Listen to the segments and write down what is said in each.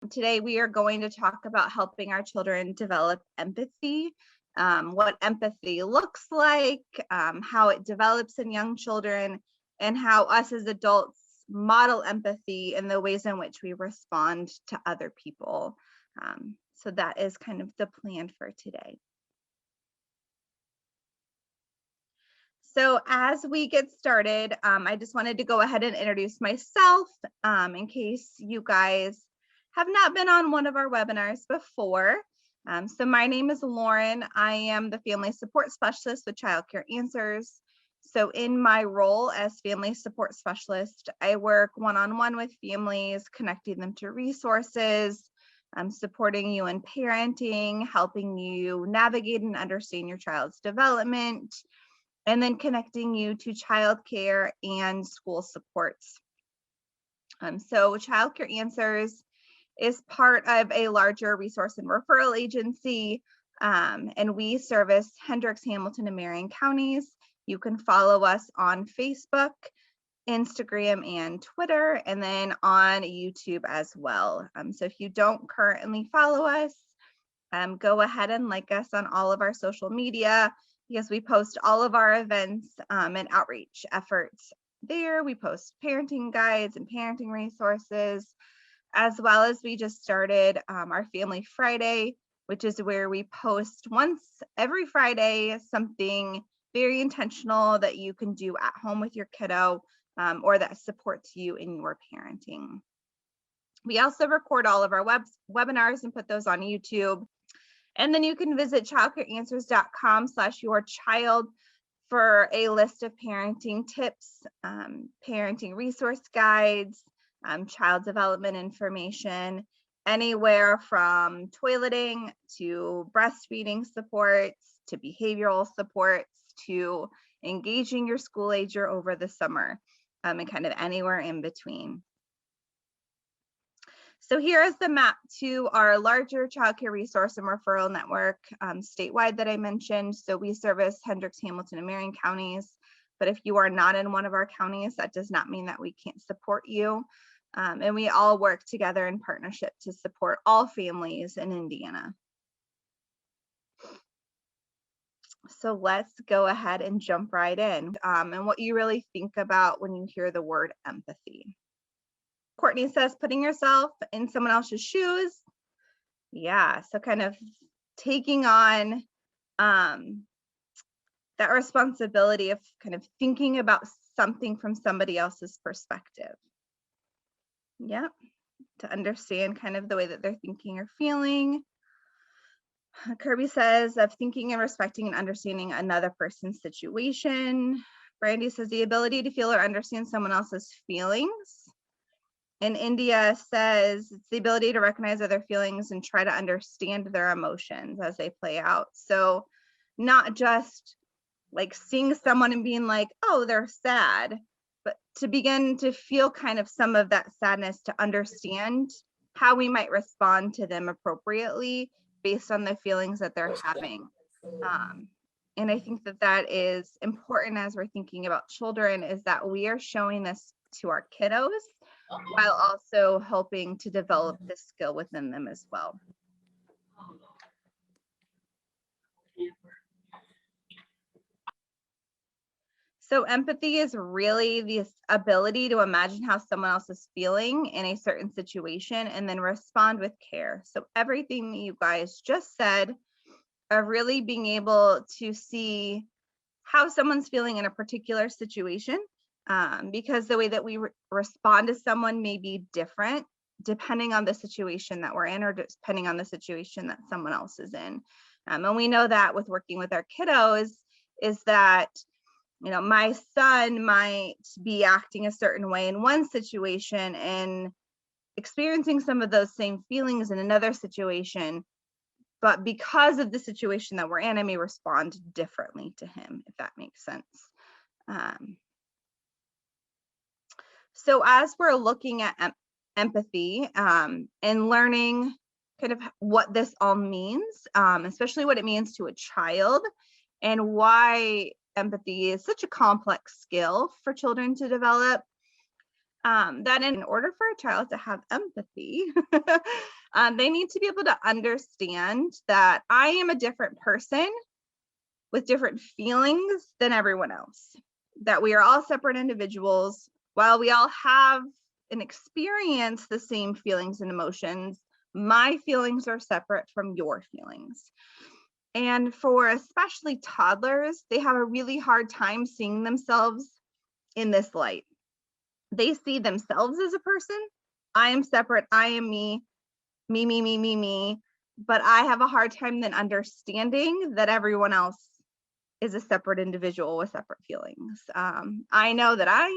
Today, we are going to talk about helping our children develop empathy, what empathy looks like, how it develops in young children, and how us as adults model empathy in the ways in which we respond to other people. So that is kind of the plan for today. So as we get started, I just wanted to go ahead and introduce myself in case you guys have not been on one of our webinars before. So my name is Lauren. I am the Family Support Specialist with Child Care Answers. So in my role as Family Support Specialist, I work one-on-one with families, connecting them to resources, supporting you in parenting, helping you navigate and understand your child's development, and then connecting you to childcare and school supports. So Child Care Answers is part of a larger resource and referral agency, and we service Hendricks, Hamilton, and Marion counties. You can follow us on Facebook, Instagram, and Twitter, and then on YouTube as well. So if you don't currently follow us, go ahead and like us on all of our social media, because we post all of our events and outreach efforts there. We post parenting guides and parenting resources, as well as we just started our Family Friday, which is where we post once every Friday something very intentional that you can do at home with your kiddo or that supports you in your parenting. We also record all of our webinars and put those on YouTube. And then you can visit childcareanswers.com/yourchild for a list of parenting tips, parenting resource guides, child development information, anywhere from toileting to breastfeeding supports to behavioral supports to engaging your school ager over the summer, and kind of anywhere in between. So here is the map to our larger childcare resource and referral network statewide that I mentioned. So we service Hendricks, Hamilton, and Marion counties. But if you are not in one of our counties, that does not mean that we can't support you. And we all work together in partnership to support all families in Indiana. So let's go ahead and jump right in. And what you really think about when you hear the word empathy. Courtney says, putting yourself in someone else's shoes. Yeah, so kind of taking on that responsibility of kind of thinking about something from somebody else's perspective. Yep, to understand kind of the way that they're thinking or feeling. Kirby says, of thinking and respecting and understanding another person's situation. Brandy says, the ability to feel or understand someone else's feelings. And India says it's the ability to recognize other feelings and try to understand their emotions as they play out. So not just like seeing someone and being like, oh, they're sad, but to begin to feel kind of some of that sadness, to understand how we might respond to them appropriately based on the feelings that they're having. And I think that that is important as we're thinking about children, is that we are showing this to our kiddos while also helping to develop this skill within them as well. So empathy is really the ability to imagine how someone else is feeling in a certain situation and then respond with care. So everything that you guys just said of really being able to see how someone's feeling in a particular situation, because the way that we respond to someone may be different depending on the situation that we're in or depending on the situation that someone else is in. And we know that with working with our kiddos is that, you know, my son might be acting a certain way in one situation and experiencing some of those same feelings in another situation, but because of the situation that we're in, I may respond differently to him, if that makes sense. So as we're looking at empathy and learning kind of what this all means, especially what it means to a child and why empathy is such a complex skill for children to develop, that in order for a child to have empathy, they need to be able to understand that I am a different person with different feelings than everyone else, that we are all separate individuals. While we all have and experience the same feelings and emotions, my feelings are separate from your feelings. And for especially toddlers, they have a really hard time seeing themselves in this light. They see themselves as a person. I am separate. I am me, me, me, me, me, me. But I have a hard time then understanding that everyone else is a separate individual with separate feelings. I know that I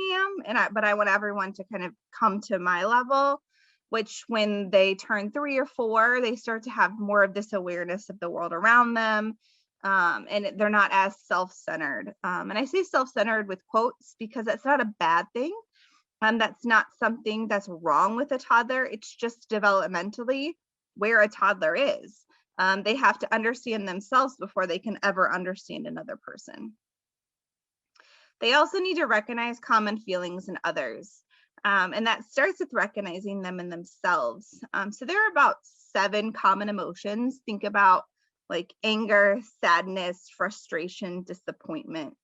am, but I want everyone to kind of come to my level, which when they turn 3 or 4, they start to have more of this awareness of the world around them. And they're not as self-centered. And I say self-centered with quotes because that's not a bad thing. That's not something that's wrong with a toddler. It's just developmentally where a toddler is. They have to understand themselves before they can ever understand another person. They also need to recognize common feelings in others. And that starts with recognizing them in themselves. So there are about 7 common emotions. Think about like anger, sadness, frustration, disappointment,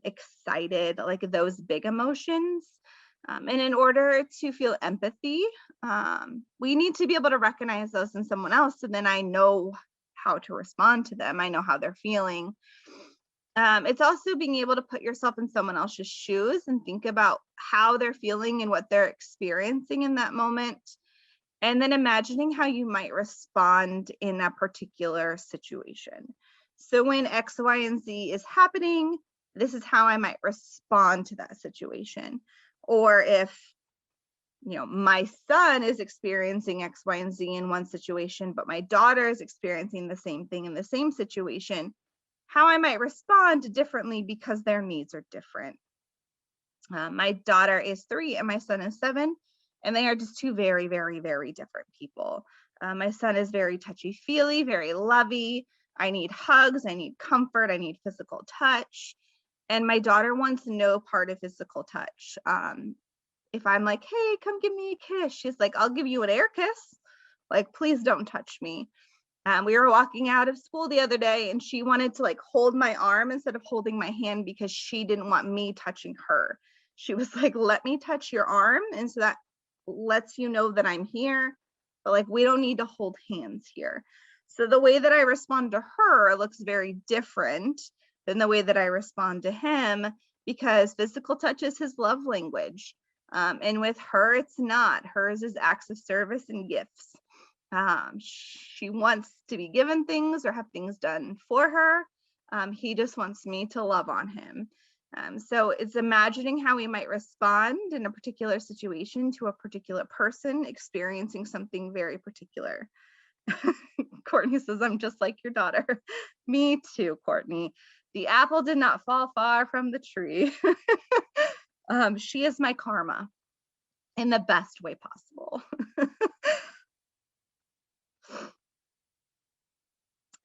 excited, like those big emotions. And in order to feel empathy, we need to be able to recognize those in someone else. So then I know how to respond to them. I know how they're feeling. It's also being able to put yourself in someone else's shoes and think about how they're feeling and what they're experiencing in that moment. And then imagining how you might respond in a particular situation. So when X, Y, and Z is happening, this is how I might respond to that situation. Or if, my son is experiencing X, Y, and Z in one situation, but my daughter is experiencing the same thing in the same situation, how I might respond differently because their needs are different. My daughter is 3 and my son is 7, and they are just 2 very, very, very different people. My son is very touchy-feely, very lovey. I need hugs, I need comfort, I need physical touch. And my daughter wants no part of physical touch. If I'm like, hey, come give me a kiss, she's like, I'll give you an air kiss. Like, please don't touch me. We were walking out of school the other day and she wanted to like hold my arm instead of holding my hand because she didn't want me touching her. She was like, let me touch your arm. And so that lets you know that I'm here, but like, we don't need to hold hands here. So the way that I respond to her looks very different than the way that I respond to him because physical touch is his love language. And with her, it's not. Hers is acts of service and gifts. She wants to be given things or have things done for her. He just wants me to love on him. So it's imagining how we might respond in a particular situation to a particular person experiencing something very particular. Courtney says, I'm just like your daughter. Me too, Courtney. The apple did not fall far from the tree. She is my karma in the best way possible.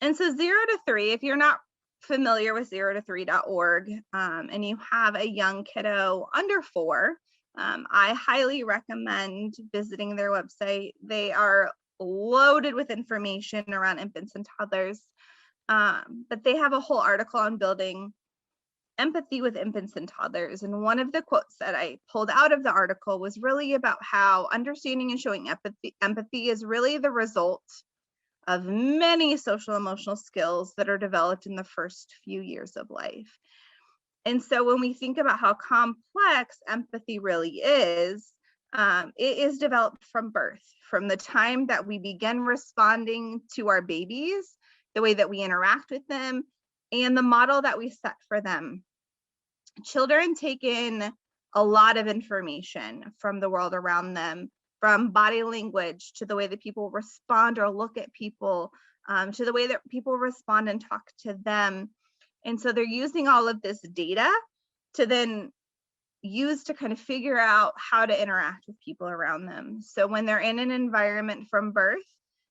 And so 0 to 3, if you're not familiar with 0to3.org and you have a young kiddo under 4, I highly recommend visiting their website. They are loaded with information around infants and toddlers, but they have a whole article on building empathy with infants and toddlers. And one of the quotes that I pulled out of the article was really about how understanding and showing empathy is really the result of many social emotional skills that are developed in the first few years of life. And so when we think about how complex empathy really is, it is developed from birth, from the time that we begin responding to our babies, the way that we interact with them, and the model that we set for them. Children take in a lot of information from the world around them, from body language to the way that people respond or look at people, to the way that people respond and talk to them. And so they're using all of this data to then use to kind of figure out how to interact with people around them. So when they're in an environment from birth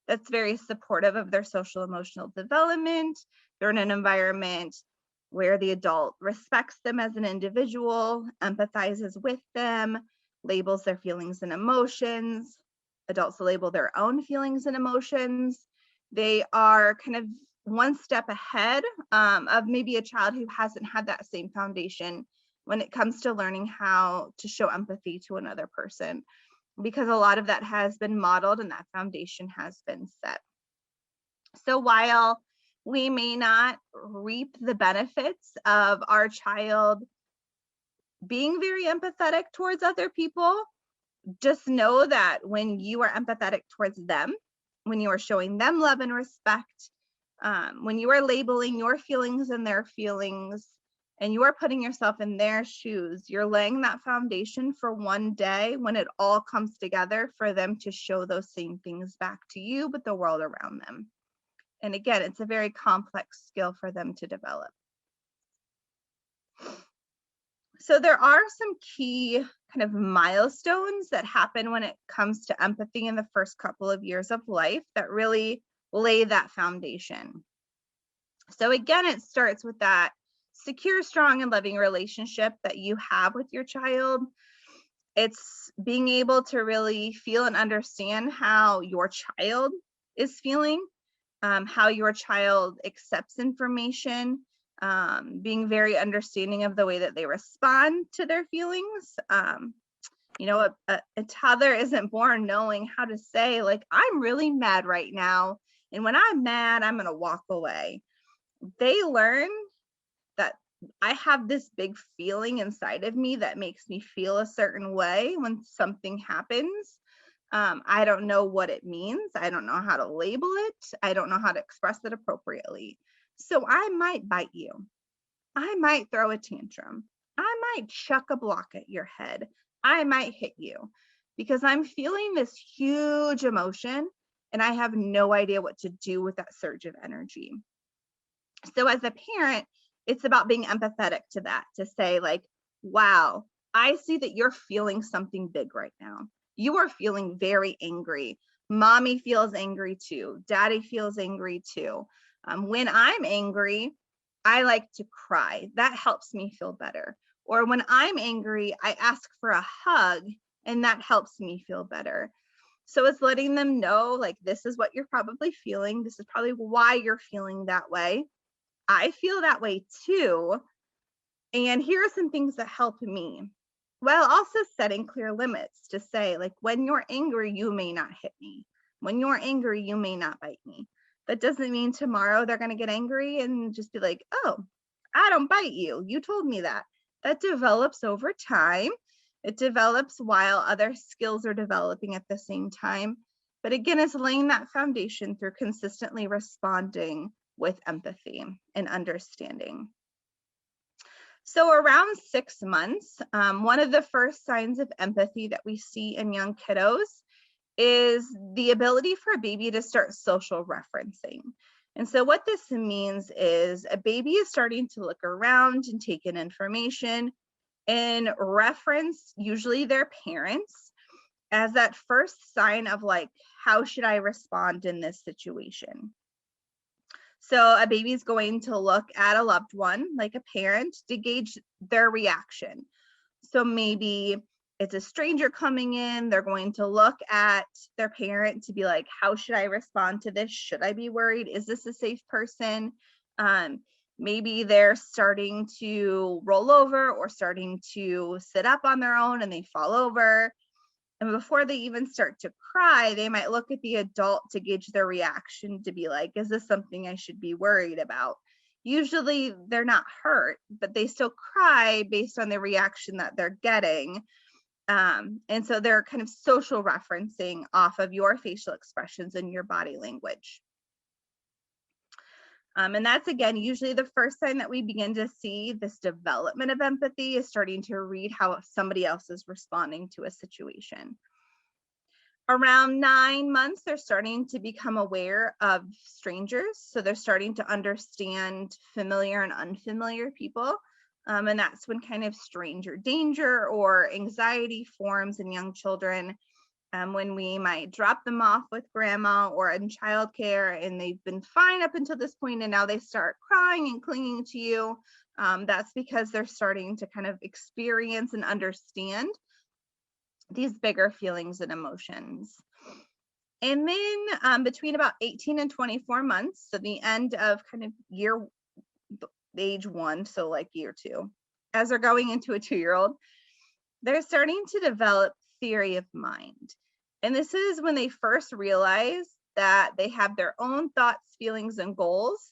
that's very supportive of their social emotional development, they're in an environment where the adult respects them as an individual, empathizes with them, labels their feelings and emotions. Adults label their own feelings and emotions. They are kind of one step ahead of maybe a child who hasn't had that same foundation when it comes to learning how to show empathy to another person, because a lot of that has been modeled and that foundation has been set. So while we may not reap the benefits of our child being very empathetic towards other people, just know that when you are empathetic towards them, when you are showing them love and respect, when you are labeling your feelings and their feelings, and you are putting yourself in their shoes, you're laying that foundation for one day when it all comes together for them to show those same things back to you, but the world around them. And again, it's a very complex skill for them to develop. So there are some key kind of milestones that happen when it comes to empathy in the first couple of years of life that really lay that foundation. So again, it starts with that secure, strong, and loving relationship that you have with your child. It's being able to really feel and understand how your child is feeling, how your child accepts information, being very understanding of the way that they respond to their feelings. You know, a toddler isn't born knowing how to say, like, I'm really mad right now, and when I'm mad, I'm going to walk away. They learn that I have this big feeling inside of me that makes me feel a certain way when something happens. I don't know what it means. I don't know how to label it. I don't know how to express it appropriately. So I might bite you. I might throw a tantrum. I might chuck a block at your head. I might hit you because I'm feeling this huge emotion and I have no idea what to do with that surge of energy. So as a parent, it's about being empathetic to that, to say like, wow, I see that you're feeling something big right now. You are feeling very angry. Mommy feels angry too. Daddy feels angry too. When I'm angry, I like to cry. That helps me feel better. Or when I'm angry, I ask for a hug and that helps me feel better. So it's letting them know, like, this is what you're probably feeling. This is probably why you're feeling that way. I feel that way too. And here are some things that help me. While also setting clear limits to say, like, when you're angry, you may not hit me. When you're angry, you may not bite me. That doesn't mean tomorrow they're going to get angry and just be like, oh, I don't bite you. You told me that. That develops over time. It develops while other skills are developing at the same time. But again, it's laying that foundation through consistently responding with empathy and understanding. So around 6 months, one of the first signs of empathy that we see in young kiddos is the ability for a baby to start social referencing. And so what this means is a baby is starting to look around and take in information and reference usually their parents as that first sign of like, how should I respond in this situation? So a baby is going to look at a loved one, like a parent, to gauge their reaction. So maybe it's a stranger coming in, they're going to look at their parent to be like, how should I respond to this? Should I be worried? Is this a safe person? Maybe they're starting to roll over or starting to sit up on their own and they fall over. And before they even start to cry, they might look at the adult to gauge their reaction to be like, is this something I should be worried about? Usually they're not hurt, but they still cry based on the reaction that they're getting. And so they're kind of social referencing off of your facial expressions and your body language. And that's, again, usually the first sign that we begin to see this development of empathy is starting to read how somebody else is responding to a situation. Around 9 months, they're starting to become aware of strangers. So they're starting to understand familiar and unfamiliar people. And that's when kind of stranger danger or anxiety forms in young children. When we might drop them off with grandma or in childcare and they've been fine up until this point and now they start crying and clinging to you, that's because they're starting to kind of experience and understand these bigger feelings and emotions. And then between about 18 and 24 months, so the end of kind of age 1, so like year 2, as they're going into a 2-year-old, they're starting to develop theory of mind. And this is when they first realize that they have their own thoughts, feelings, and goals,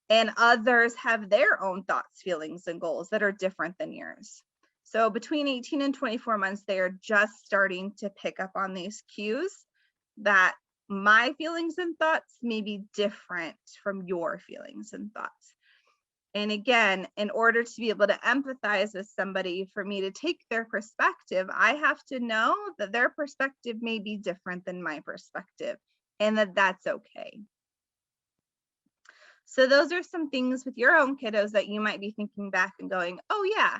and others have their own thoughts, feelings, and goals that are different than yours. So between 18 and 24 months, they are just starting to pick up on these cues that my feelings and thoughts may be different from your feelings and thoughts. And again, in order to be able to empathize with somebody, for me to take their perspective, I have to know that their perspective may be different than my perspective, and that that's okay. So those are some things with your own kiddos that you might be thinking back and going, oh yeah,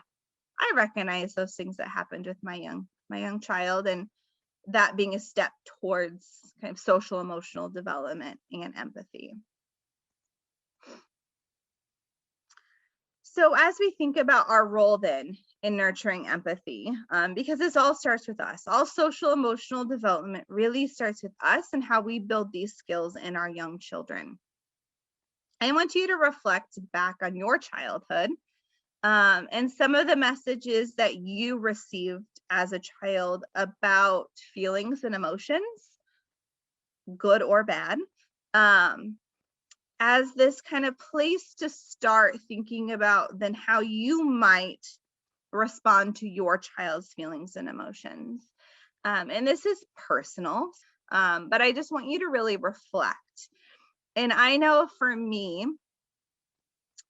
I recognize those things that happened with my young child, and that being a step towards kind of social emotional development and empathy. So as we think about our role then in nurturing empathy, because this all starts with us, all social emotional development really starts with us and how we build these skills in our young children. I want you to reflect back on your childhood and some of the messages that you received as a child about feelings and emotions, good or bad, as this kind of place to start thinking about then how you might respond to your child's feelings and emotions. And this is personal, but I just want you to really reflect. And I know for me,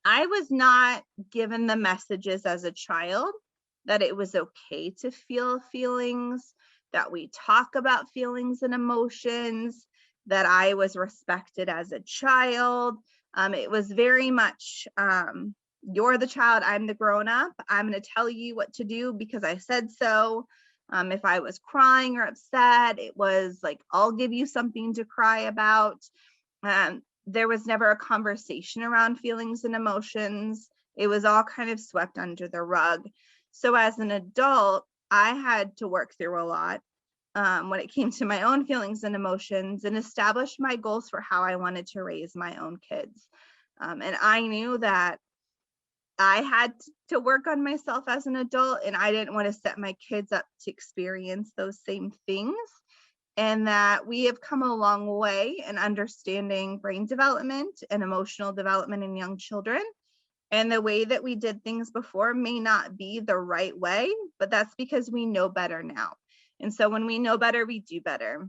I was not given the messages as a child that it was okay to feel feelings, that we talk about feelings and emotions, that I was respected as a child. It was very much, you're the child, I'm the grown up. I'm going to tell you what to do because I said so. If I was crying or upset, it was like, I'll give you something to cry about. There was never a conversation around feelings and emotions. It was all kind of swept under the rug. So as an adult, I had to work through a lot when it came to my own feelings and emotions, and establish my goals for how I wanted to raise my own kids. And I knew that I had to work on myself as an adult, and I didn't want to set my kids up to experience those same things. And that we have come a long way in understanding brain development and emotional development in young children. And the way that we did things before may not be the right way, but that's because we know better now. And so when we know better, we do better.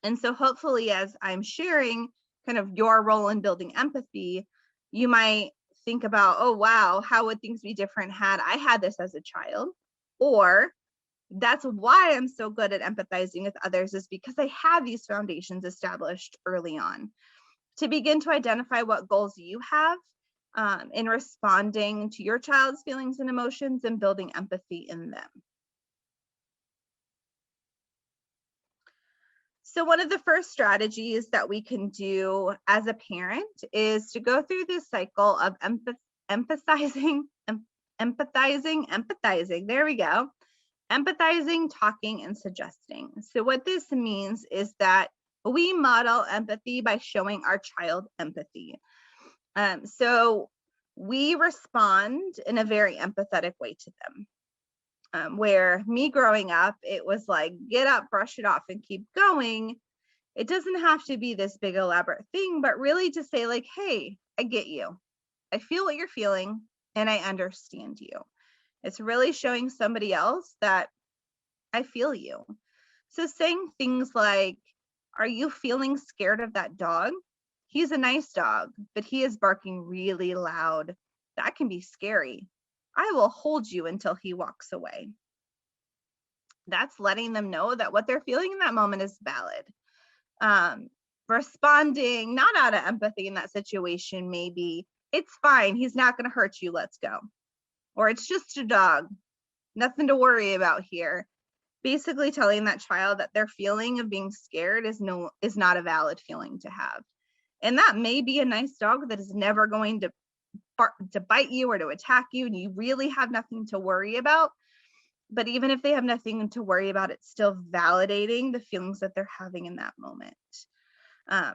And so hopefully, as I'm sharing kind of your role in building empathy, you might think about, oh, wow, how would things be different had I had this as a child? Or that's why I'm so good at empathizing with others, is because I have these foundations established early on. To begin to identify what goals you have in responding to your child's feelings and emotions and building empathy in them. So one of the first strategies that we can do as a parent is to go through this cycle of empathizing, there we go. Empathizing, talking, and suggesting. So what this means is that we model empathy by showing our child empathy. So we respond in a very empathetic way to them. Where me growing up, it was like, get up, brush it off, and keep going. It doesn't have to be this big elaborate thing, but really to say like, hey, I get you. I feel what you're feeling, and I understand you. It's really showing somebody else that I feel you. So saying things like, are you feeling scared of that dog? He's a nice dog, but he is barking really loud. That can be scary. I will hold you until he walks away. That's letting them know that what they're feeling in that moment is valid. Responding not out of empathy in that situation, maybe, it's fine, he's not going to hurt you, let's go. Or it's just a dog, nothing to worry about here. Basically telling that child that their feeling of being scared is not a valid feeling to have. And that may be a nice dog that is never going to bite you or to attack you, and you really have nothing to worry about. But even if they have nothing to worry about, it's still validating the feelings that they're having in that moment.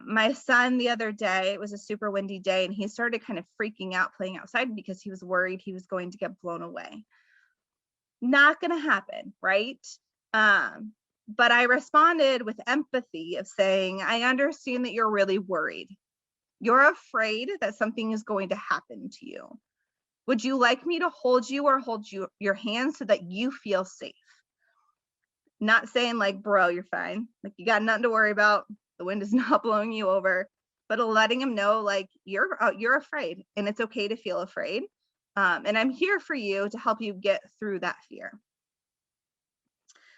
My son the other day, it was a super windy day, and he started kind of freaking out playing outside because he was worried he was going to get blown away. Not going to happen, right? But I responded with empathy of saying, I understand that you're really worried. You're afraid that something is going to happen to you. Would you like me to hold you or hold your hand so that you feel safe? Not saying like, bro, you're fine. Like, you got nothing to worry about. The wind is not blowing you over, but letting him know like you're afraid and it's okay to feel afraid. And I'm here for you to help you get through that fear.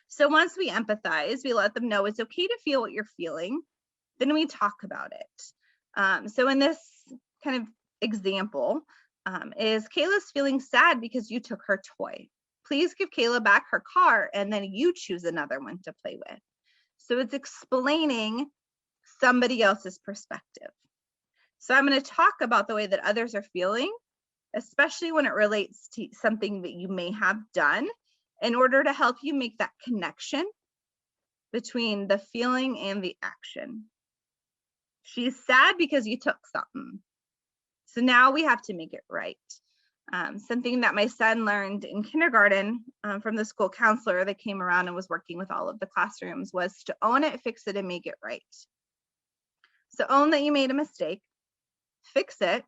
So once we empathize, we let them know it's okay to feel what you're feeling. Then we talk about it. So in this kind of example, is Kayla's feeling sad because you took her toy. Please give Kayla back her car and then you choose another one to play with. So it's explaining somebody else's perspective. So I'm going to talk about the way that others are feeling, especially when it relates to something that you may have done, in order to help you make that connection between the feeling and the action. She's sad because you took something. So now we have to make it right. Something that my son learned in kindergarten from the school counselor that came around and was working with all of the classrooms was to own it, fix it, and make it right. So own that you made a mistake, fix it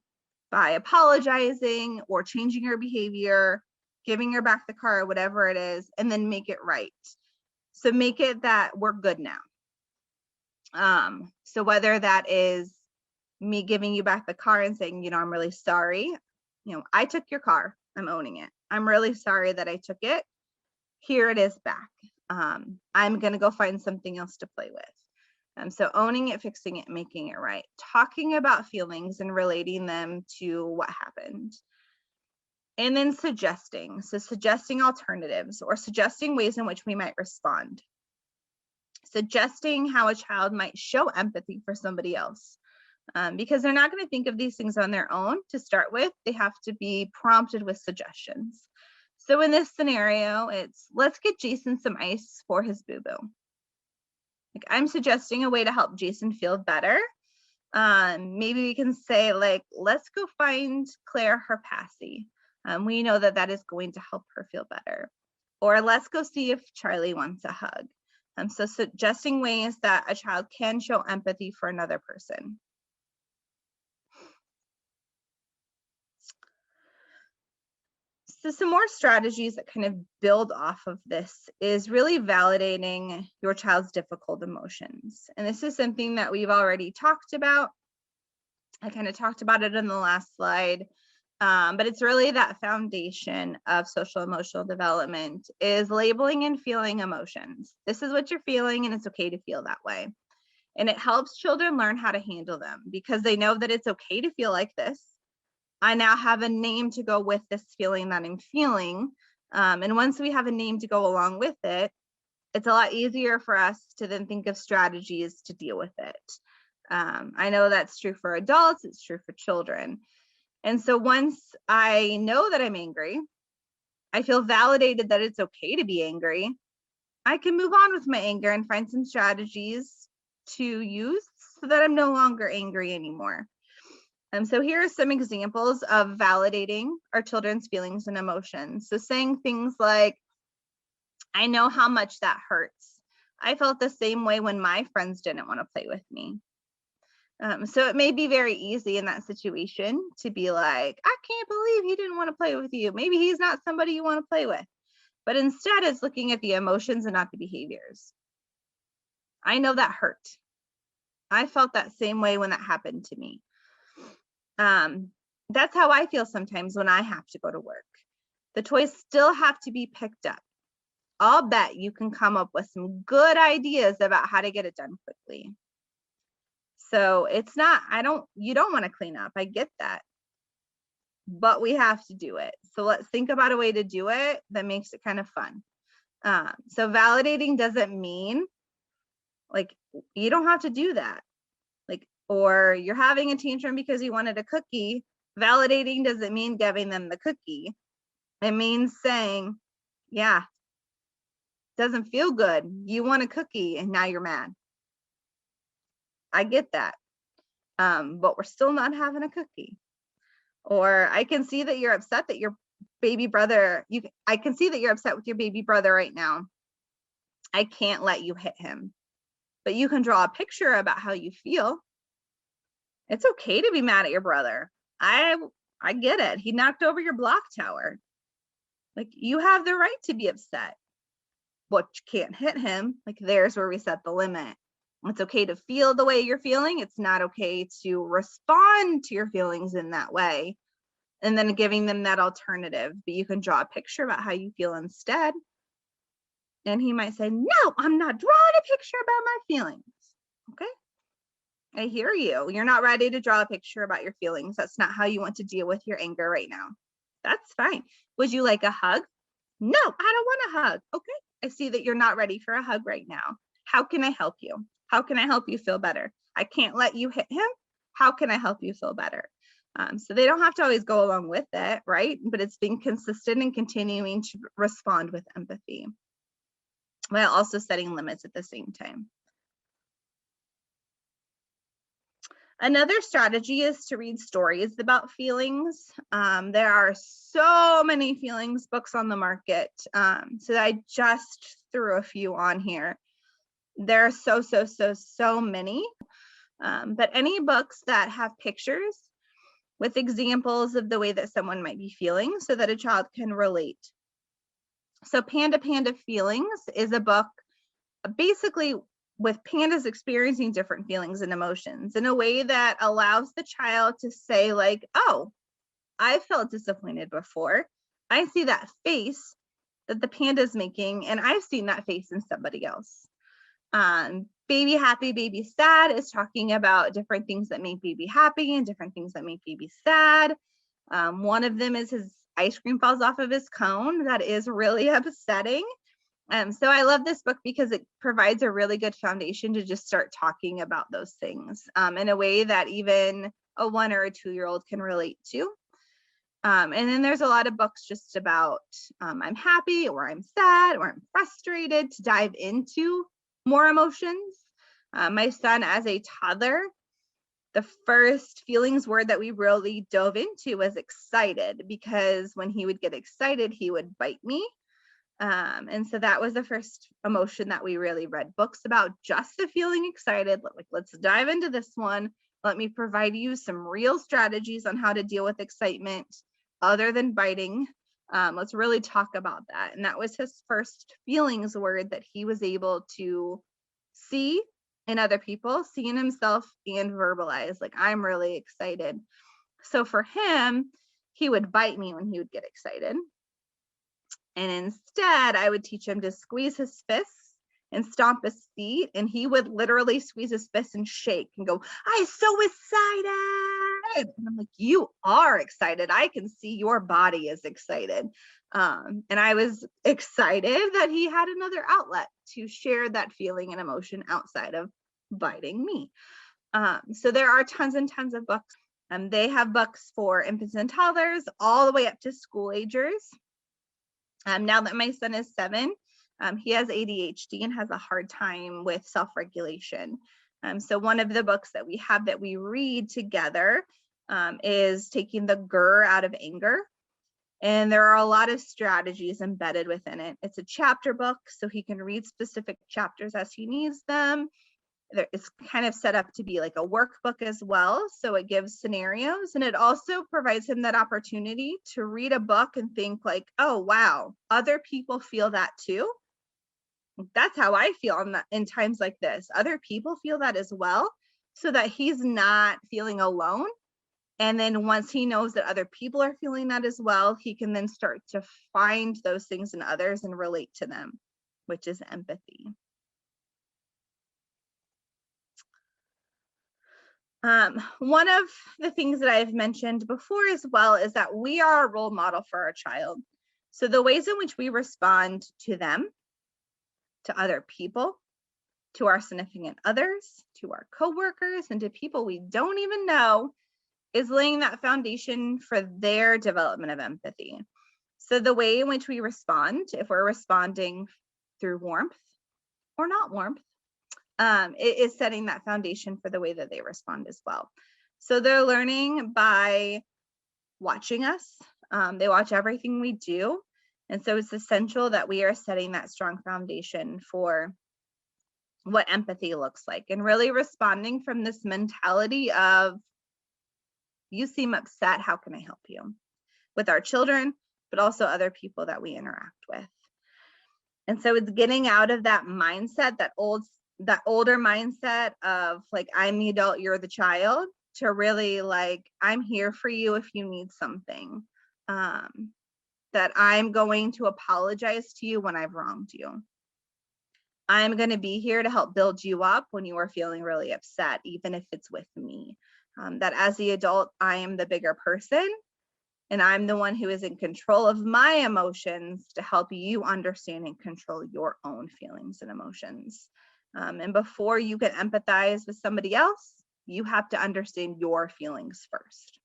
by apologizing or changing your behavior, giving her back the car, whatever it is, and then make it right. So make it that we're good now. So whether that is me giving you back the car and saying, you know, I'm really sorry. You know, I took your car. I'm owning it. I'm really sorry that I took it. Here it is back. I'm going to go find something else to play with. So owning it, fixing it, making it right. Talking about feelings and relating them to what happened. And then suggesting. So suggesting alternatives or suggesting ways in which we might respond. Suggesting how a child might show empathy for somebody else. Because they're not going to think of these things on their own to start with. They have to be prompted with suggestions. So in this scenario, it's let's get Jason some ice for his boo-boo. Like, I'm suggesting a way to help Jason feel better. Maybe we can say like, let's go find Claire her passy. We know that that is going to help her feel better. Or let's go see if Charlie wants a hug. So suggesting ways that a child can show empathy for another person. So some more strategies that kind of build off of this is really validating your child's difficult emotions. And this is something that we've already talked about. I kind of talked about it in the last slide, but it's really that foundation of social emotional development is labeling and feeling emotions. This is what you're feeling and it's okay to feel that way. And it helps children learn how to handle them because they know that it's okay to feel like this. I now have a name to go with this feeling that I'm feeling. And once we have a name to go along with it, it's a lot easier for us to then think of strategies to deal with it. I know that's true for adults, it's true for children. And so once I know that I'm angry, I feel validated that it's okay to be angry, I can move on with my anger and find some strategies to use so that I'm no longer angry anymore. So here are some examples of validating our children's feelings and emotions. So saying things like, I know how much that hurts. I felt the same way when my friends didn't want to play with me. So it may be very easy in that situation to be like, I can't believe he didn't want to play with you. Maybe he's not somebody you want to play with. But instead it's looking at the emotions and not the behaviors. I know that hurt. I felt that same way when that happened to me. That's how I feel sometimes when I have to go to work. The toys still have to be picked up. I'll bet you can come up with some good ideas about how to get it done quickly. So it's not, you don't want to clean up. I get that. But we have to do it. So let's think about a way to do it that makes it kind of fun. So validating doesn't mean like you don't have to do that. Or you're having a tantrum because you wanted a cookie. Validating doesn't mean giving them the cookie. It means saying, yeah, doesn't feel good. You want a cookie and now you're mad. I get that. But we're still not having a cookie. Or I can see that you're upset that your baby brother, I can see that you're upset with your baby brother right now. I can't let you hit him, but you can draw a picture about how you feel. It's okay to be mad at your brother. I get it. He knocked over your block tower. Like, you have the right to be upset, but you can't hit him. Like, there's where we set the limit. It's okay to feel the way you're feeling. It's not okay to respond to your feelings in that way. And then giving them that alternative, but you can draw a picture about how you feel instead. And he might say, no, I'm not drawing a picture about my feelings. Okay. I hear you. You're not ready to draw a picture about your feelings. That's not how you want to deal with your anger right now. That's fine. Would you like a hug? No, I don't want a hug. Okay. I see that you're not ready for a hug right now. How can I help you? How can I help you feel better? I can't let you hit him. How can I help you feel better? So they don't have to always go along with it, right? But it's being consistent and continuing to respond with empathy, while also setting limits at the same time. Another strategy is to read stories about feelings. There are so many feelings books on the market. So I just threw a few on here. There are so many. But any books that have pictures with examples of the way that someone might be feeling so that a child can relate. So Panda Feelings is a book basically with pandas experiencing different feelings and emotions in a way that allows the child to say, like, oh, I felt disappointed before. I see that face that the panda is making, and I've seen that face in somebody else. Baby Happy, Baby Sad is talking about different things that make baby happy and different things that make baby sad. One of them is his ice cream falls off of his cone. That is really upsetting. So I love this book because it provides a really good foundation to just start talking about those things in a way that even a 1 or a 2-year-old can relate to. And then there's a lot of books just about I'm happy or I'm sad or I'm frustrated to dive into more emotions. My son, as a toddler, the first feelings word that we really dove into was excited, because when he would get excited, he would bite me. And so that was the first emotion that we really read books about, just the feeling excited. Like, let's dive into this one. Let me provide you some real strategies on how to deal with excitement other than biting. Let's really talk about that. And that was his first feelings word that he was able to see in other people, see in himself, and verbalize, like, I'm really excited. So for him, he would bite me when he would get excited. And instead, I would teach him to squeeze his fists and stomp his feet. And he would literally squeeze his fists and shake and go, I'm so excited. And I'm like, you are excited. I can see your body is excited. And I was excited that he had another outlet to share that feeling and emotion outside of biting me. So there are tons and tons of books. They have books for infants and toddlers all the way up to school agers. Now that my son is 7, he has ADHD and has a hard time with self-regulation. So one of the books that we have that we read together is Taking the Grr Out of Anger. And there are a lot of strategies embedded within it. It's a chapter book, so he can read specific chapters as he needs them. It's kind of set up to be like a workbook as well. So it gives scenarios, and it also provides him that opportunity to read a book and think like, oh, wow, other people feel that too. That's how I feel in times like this. Other people feel that as well, so that he's not feeling alone. And then once he knows that other people are feeling that as well, he can then start to find those things in others and relate to them, which is empathy. One of the things that I've mentioned before as well is that we are a role model for our child. So the ways in which we respond to them, to other people, to our significant others, to our coworkers, and to people we don't even know is laying that foundation for their development of empathy. So the way in which we respond, if we're responding through warmth or not warmth, it is setting that foundation for the way that they respond as well. So they're learning by watching us. They watch everything we do. And so it's essential that we are setting that strong foundation for what empathy looks like and really responding from this mentality of, you seem upset, how can I help you? With our children, but also other people that we interact with. And so it's getting out of that mindset, that older mindset of like, I'm the adult, you're the child, to really like, I'm here for you if you need something. That I'm going to apologize to you when I've wronged you. I'm going to be here to help build you up when you are feeling really upset, even if it's with me. That as the adult, I am the bigger person and I'm the one who is in control of my emotions to help you understand and control your own feelings and emotions. And before you can empathize with somebody else, you have to understand your feelings first.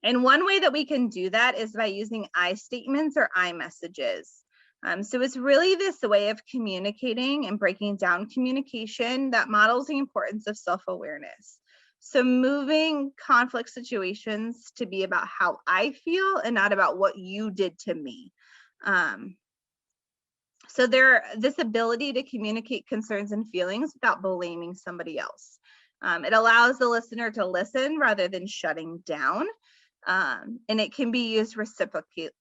And one way that we can do that is by using I statements or I messages. So it's really this way of communicating and breaking down communication that models the importance of self-awareness. So moving conflict situations to be about how I feel and not about what you did to me. So this ability to communicate concerns and feelings without blaming somebody else. It allows the listener to listen rather than shutting down. And it can be used reciprocally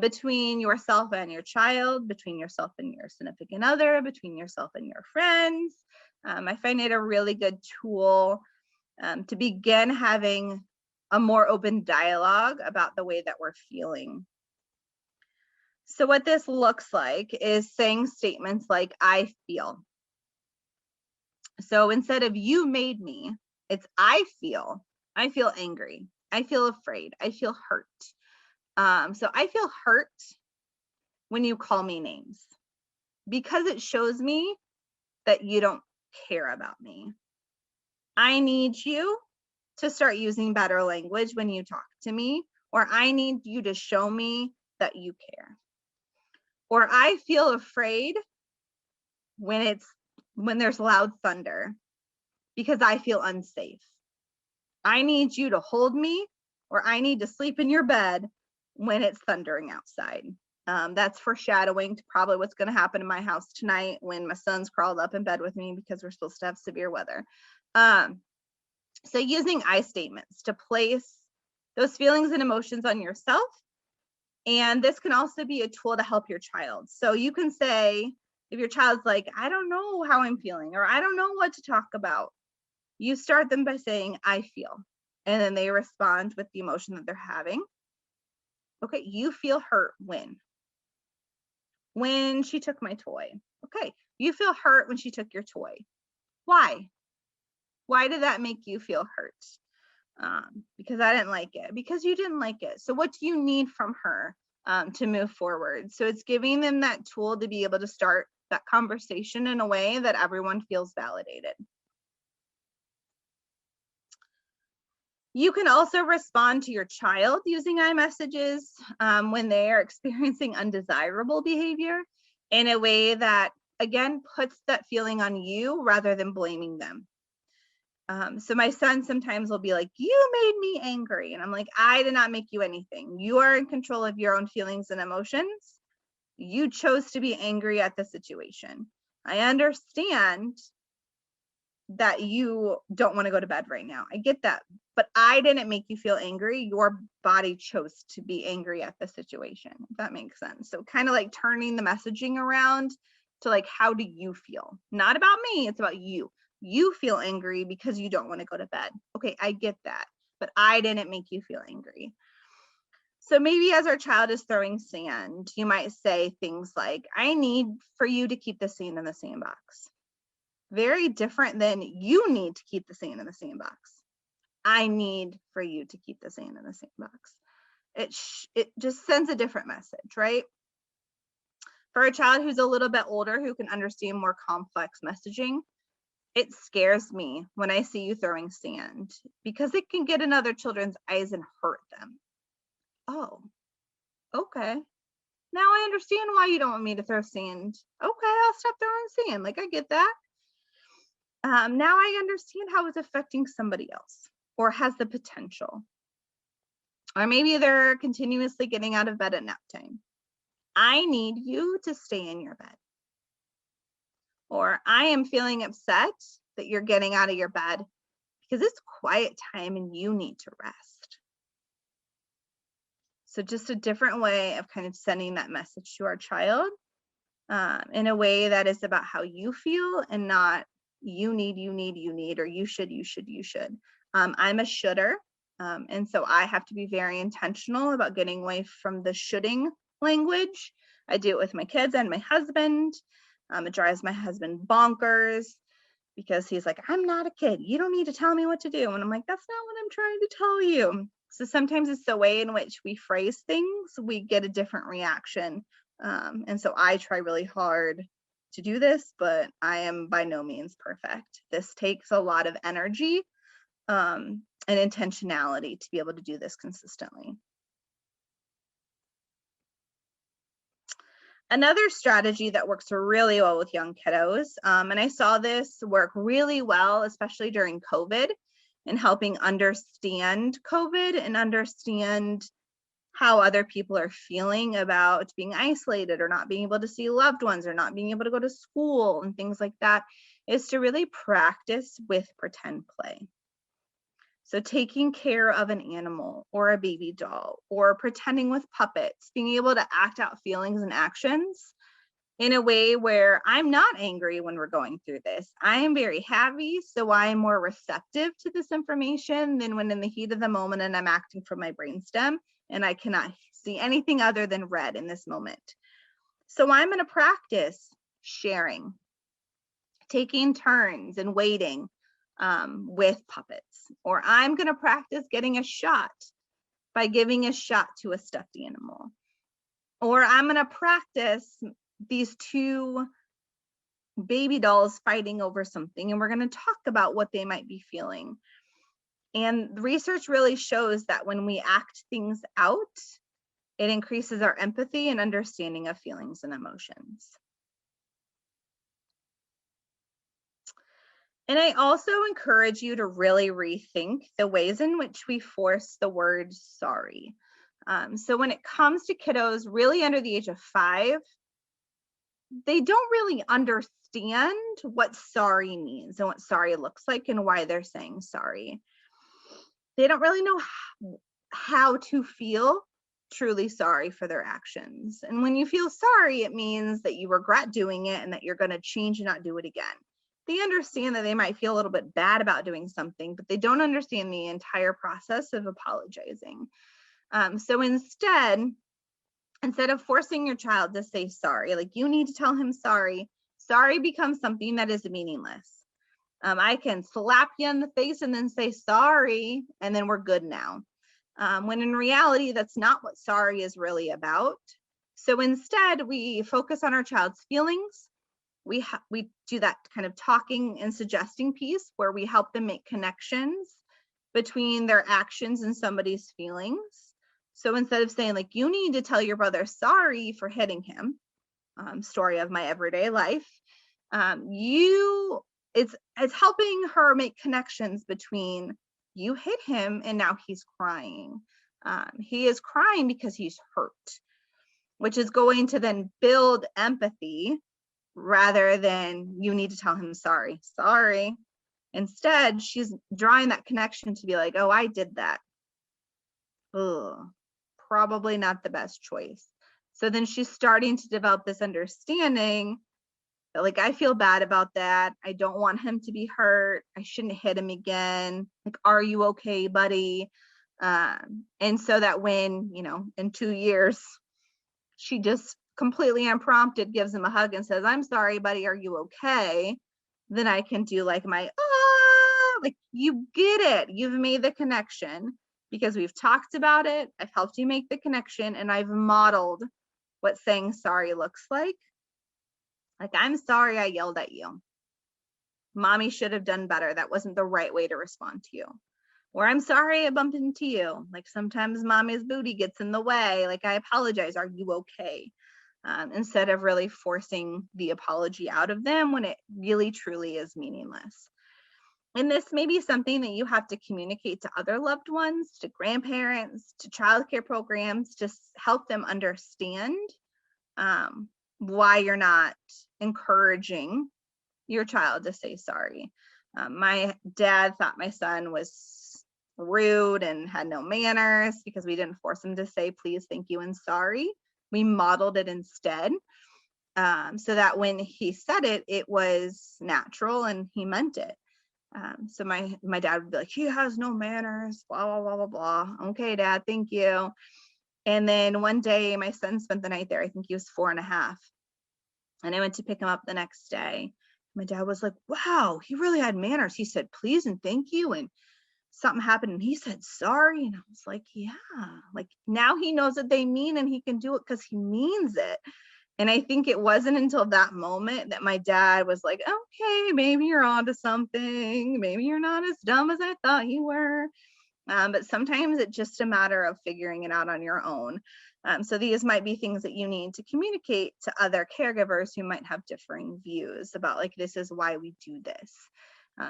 between yourself and your child, between yourself and your significant other, between yourself and your friends. I find it a really good tool to begin having a more open dialogue about the way that we're feeling. So what this looks like is saying statements like, I feel. So instead of you made me, it's I feel angry. I feel afraid. I feel hurt. So I feel hurt when you call me names because it shows me that you don't care about me. I need you to start using better language when you talk to me, or I need you to show me that you care. Or I feel afraid when there's loud thunder because I feel unsafe. I need you to hold me, or I need to sleep in your bed when it's thundering outside. That's foreshadowing to probably what's going to happen in my house tonight when my son's crawled up in bed with me because we're supposed to have severe weather. So using I statements to place those feelings and emotions on yourself. And this can also be a tool to help your child. So you can say, if your child's like, I don't know how I'm feeling, or I don't know what to talk about, you start them by saying, I feel. And then they respond with the emotion that they're having. Okay, you feel hurt when she took my toy. Okay, you feel hurt when she took your toy. Why? Why did that make you feel hurt? Because I didn't like it. Because you didn't like it. So what do you need from her to move forward? So it's giving them that tool to be able to start that conversation in a way that everyone feels validated. You can also respond to your child using iMessages when they are experiencing undesirable behavior in a way that, again, puts that feeling on you rather than blaming them. So my son sometimes will be like, you made me angry. And I'm like, I did not make you anything. You are in control of your own feelings and emotions. You chose to be angry at the situation. I understand that you don't want to go to bed right now. I get that, but I didn't make you feel angry. Your body chose to be angry at the situation, if that makes sense. So kind of like turning the messaging around to like, how do you feel? Not about me, it's about you. You feel angry because you don't want to go to bed. Okay, I get that, but I didn't make you feel angry. So maybe as our child is throwing sand, you might say things like, I need for you to keep the sand in the sandbox. Very different than you need to keep the sand in the sandbox. I need for you to keep the sand in the sandbox. It just sends a different message, right? For a child who's a little bit older, who can understand more complex messaging, it scares me when I see you throwing sand because it can get in other children's eyes and hurt them. oh, okay. Now I understand why you don't want me to throw sand. Okay, I'll stop throwing sand. Like, I get that. Now I understand how it's affecting somebody else or has the potential. Or maybe they're continuously getting out of bed at nap time. I need you to stay in your bed. Or I am feeling upset that you're getting out of your bed because it's quiet time and you need to rest. So just a different way of kind of sending that message to our child in a way that is about how you feel and not you need, or you should. I'm a should'er. And so I have to be very intentional about getting away from the shoulding language. I do it with my kids and my husband. It drives my husband bonkers because he's like, I'm not a kid. You don't need to tell me what to do. And I'm like, that's not what I'm trying to tell you. So sometimes it's the way in which we phrase things, we get a different reaction. And so I try really hard to do this, but I am by no means perfect. This takes a lot of energy and intentionality to be able to do this consistently. Another strategy that works really well with young kiddos, and I saw this work really well, especially during COVID, in helping understand COVID and understand how other people are feeling about being isolated or not being able to see loved ones or not being able to go to school and things like that, is to really practice with pretend play. So taking care of an animal or a baby doll or pretending with puppets, being able to act out feelings and actions in a way where I'm not angry when we're going through this. I am very happy, so I am more receptive to this information than when in the heat of the moment and I'm acting from my brainstem and I cannot see anything other than red in this moment. So I'm going to practice sharing, taking turns and waiting with puppets, or I'm going to practice getting a shot by giving a shot to a stuffed animal, or I'm going to practice these two baby dolls fighting over something and we're going to talk about what they might be feeling. And research really shows that when we act things out, it increases our empathy and understanding of feelings and emotions. And I also encourage you to really rethink the ways in which we force the word sorry. So when it comes to kiddos really under the age of 5, they don't really understand what sorry means and what sorry looks like and why they're saying sorry. They don't really know how to feel truly sorry for their actions. And when you feel sorry, it means that you regret doing it and that you're going to change and not do it again. They understand that they might feel a little bit bad about doing something, but they don't understand the entire process of apologizing. So instead of forcing your child to say sorry, like you need to tell him sorry, sorry becomes something that is meaningless. I can slap you in the face and then say sorry, and then we're good now. When in reality, that's not what sorry is really about. So instead, we focus on our child's feelings. We do that kind of talking and suggesting piece where we help them make connections between their actions and somebody's feelings. So instead of saying like, you need to tell your brother sorry for hitting him, story of my everyday life, it's helping her make connections between you hit him and now he's crying. He is crying because he's hurt, which is going to then build empathy rather than you need to tell him sorry. Instead, she's drawing that connection to be like, oh, I did that. Ugh, probably not the best choice. So then she's starting to develop this understanding that like, I feel bad about that. I don't want him to be hurt. I shouldn't hit him again. Like, are you okay, buddy? And so that when, in 2 years, she just completely unprompted gives him a hug and says, I'm sorry, buddy, are you okay? Then I can do like my, like, you get it. You've made the connection because we've talked about it. I've helped you make the connection and I've modeled what saying sorry looks like. Like, I'm sorry I yelled at you. Mommy should have done better. That wasn't the right way to respond to you. Or I'm sorry I bumped into you. Like sometimes mommy's booty gets in the way. Like I apologize. Are you okay? Instead of really forcing the apology out of them when it really truly is meaningless. And this may be something that you have to communicate to other loved ones, to grandparents, to childcare programs, to help them understand why you're not encouraging your child to say sorry. My dad thought my son was rude and had no manners because we didn't force him to say please, thank you, and sorry. We modeled it instead, so that when he said it, it was natural and he meant it. So my dad would be like, he has no manners, blah, blah, blah, blah, blah. Okay, Dad, thank you. And then one day my son spent the night there. I think he was 4.5. And I went to pick him up the next day. My dad was like, wow, he really had manners. He said, please and thank you. And something happened and he said, sorry. And I was like, yeah, like now he knows what they mean and he can do it because he means it. And I think it wasn't until that moment that my dad was like, okay, maybe you're onto something. Maybe you're not as dumb as I thought you were. But sometimes it's just a matter of figuring it out on your own. So these might be things that you need to communicate to other caregivers who might have differing views about, like, this is why we do this.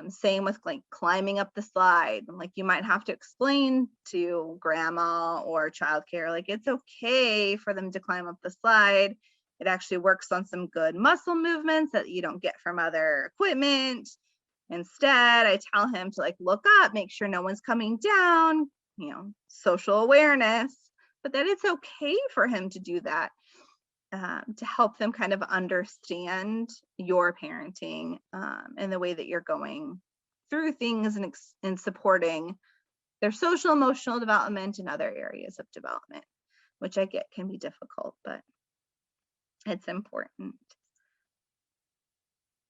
Same with like climbing up the slide. Like you might have to explain to grandma or childcare, like it's okay for them to climb up the slide. It actually works on some good muscle movements that you don't get from other equipment. Instead, I tell him to like look up, make sure no one's coming down, social awareness, but that it's okay for him to do that, to help them kind of understand your parenting, and the way that you're going through things and supporting their social, emotional development and other areas of development, which I get can be difficult, but it's important.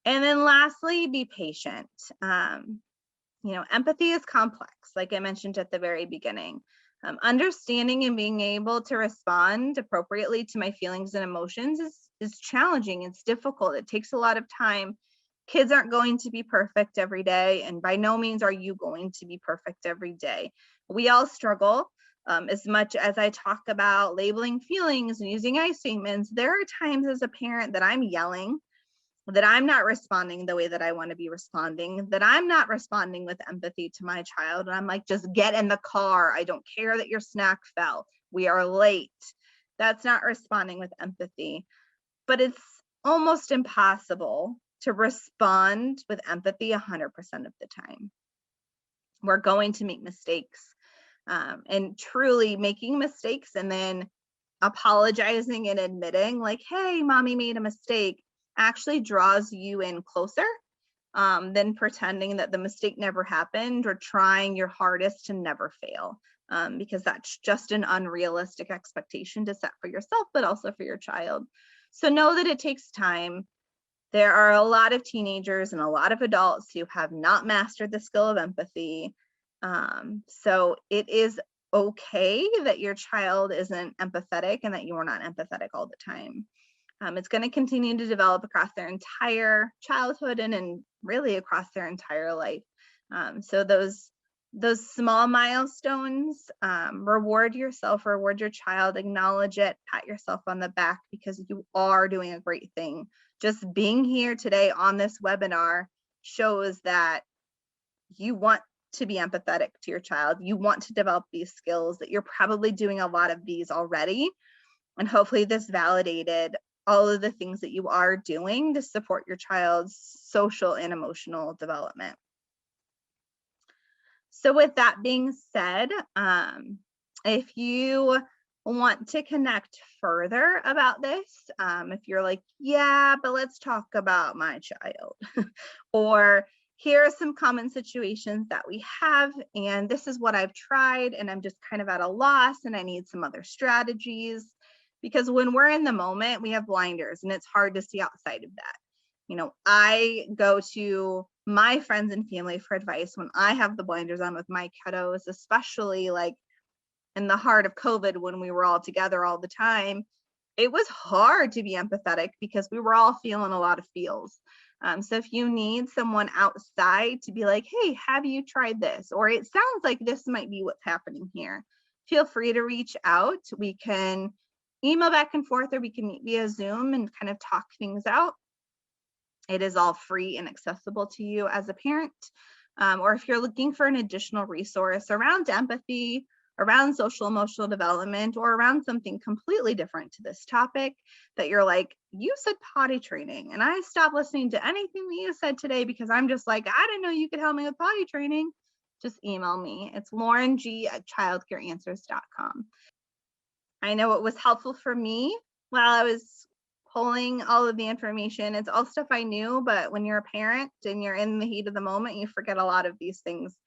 And then lastly, be patient. Empathy is complex, like I mentioned at the very beginning. Understanding and being able to respond appropriately to my feelings and emotions is challenging. It's difficult. It takes a lot of time. Kids aren't going to be perfect every day, and by no means are you going to be perfect every day. We all struggle. As much as I talk about labeling feelings and using I statements, there are times as a parent that I'm yelling, that I'm not responding the way that I want to be responding, that I'm not responding with empathy to my child. And I'm like, just get in the car. I don't care that your snack fell. We are late. That's not responding with empathy. But it's almost impossible to respond with empathy 100% of the time. We're going to make mistakes. And truly making mistakes and then apologizing and admitting like, hey, mommy made a mistake, actually draws you in closer, than pretending that the mistake never happened or trying your hardest to never fail, because that's just an unrealistic expectation to set for yourself, but also for your child. So know that it takes time. There are a lot of teenagers and a lot of adults who have not mastered the skill of empathy. So it is okay that your child isn't empathetic and that you are not empathetic all the time. It's going to continue to develop across their entire childhood and really across their entire life. So those small milestones, reward yourself, reward your child, acknowledge it, pat yourself on the back because you are doing a great thing. Just being here today on this webinar shows that you want to be empathetic to your child. You want to develop these skills, that you're probably doing a lot of these already. And hopefully this validated all of the things that you are doing to support your child's social and emotional development. So with that being said, if you want to connect further about this, if you're like, yeah, but let's talk about my child, or here are some common situations that we have, and this is what I've tried, and I'm just kind of at a loss, and I need some other strategies. Because when we're in the moment, we have blinders, and it's hard to see outside of that. I go to my friends and family for advice when I have the blinders on with my kiddos, especially like in the heart of COVID when we were all together all the time. it was hard to be empathetic because we were all feeling a lot of feels. So if you need someone outside to be like, hey, have you tried this? Or it sounds like this might be what's happening here. Feel free to reach out. We can email back and forth, or we can meet via Zoom and kind of talk things out. It is all free and accessible to you as a parent. Or if you're looking for an additional resource around empathy, around social emotional development, or around something completely different to this topic, that you're like, you said potty training and I stopped listening to anything that you said today because I'm just like, I didn't know you could help me with potty training, just email me. It's laureng@childcareanswers.com. I know it was helpful for me while I was pulling all of the information. It's all stuff I knew, but when you're a parent and you're in the heat of the moment, you forget a lot of these things.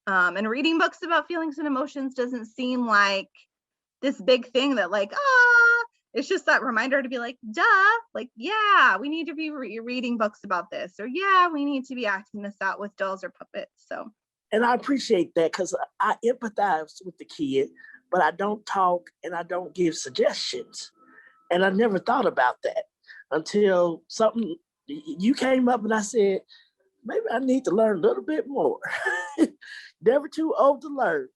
And reading books about feelings and emotions doesn't seem like this big thing that like, it's just that reminder to be like, duh, like, yeah, we need to be reading books about this, or yeah, we need to be acting this out with dolls or puppets. So, and I appreciate that, because I empathize with the kid, but I don't talk and I don't give suggestions. And I never thought about that until something, you came up and I said, maybe I need to learn a little bit more. Never too old to learn.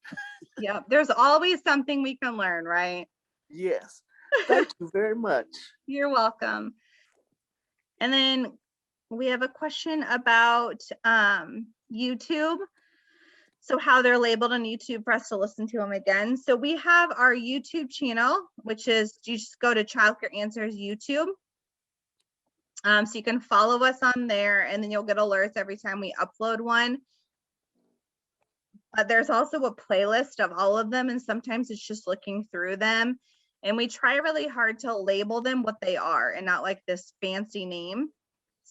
yeah, there's always something we can learn, right? Yes. Thank you very much. You're welcome. And then we have a question about YouTube. So how they're labeled on YouTube for us to listen to them again. So we have our YouTube channel, which is, you just go to Child Care Answers YouTube. So you can follow us on there, and then you'll get alerts every time we upload one. But there's also a playlist of all of them, and sometimes it's just looking through them. And we try really hard to label them what they are and not like this fancy name.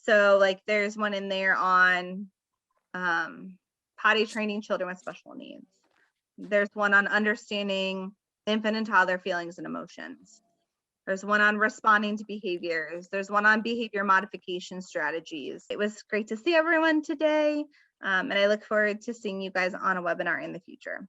So like there's one in there on potty training children with special needs. There's one on understanding infant and toddler feelings and emotions. There's one on responding to behaviors. There's one on behavior modification strategies. It was great to see everyone today. And I look forward to seeing you guys on a webinar in the future.